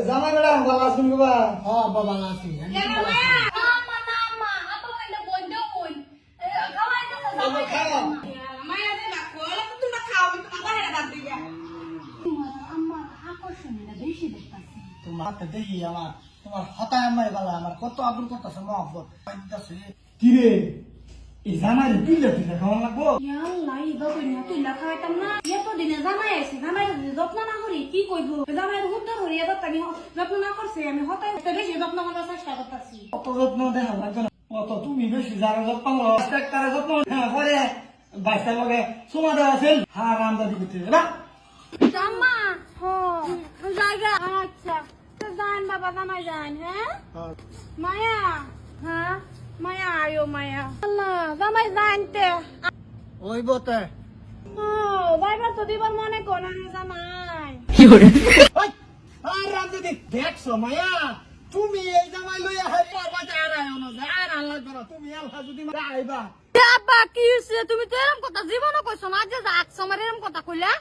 জামাই বেড়া ভালো আছেন বাবা? হ্যাঁ বাবা ভালো আছি। তোমার দেখি আমার তোমার হতায় আমার বালা আমার কত আবুল করতেছে মহব্বত কি রে এই জামাই দিলে তুই খাওয়া লাগবো? কি করবো জামাই হুদ্দ হরিয়া আমি যত্ন না করছি আমি হতাই বেশি যত্ন করার চেষ্টা করতেছি। কত যত্ন দেখা লাগবে না, কত তুমি বেশি যারা যত্ন করো তারা যত্ন পরে বাচ্চার লগে চুমা দেওয়া ছিল হার আমদানি করতে না। জামা জায়গা আচ্ছা তো যান বাবা জামাই যান। হ্যাঁ মায়া, হ্যাঁ মায়া আয়ো মায়া আল্লাহ জামাই জানতে ওই বতে যাইবার তো দিবার মনে কোন জামাই আর রামদি দেখছো মায়া তুমি এই জামাই লইয়া হাই বাবা আর আয়ো না আর আল্লাহ করো তুমি আল্লাহ যদি আইবা আব্বা কি হইছে তুমি তো এরকম কথা জীবনও কইছো না যে যাক সময় এরকম কথা কইলা।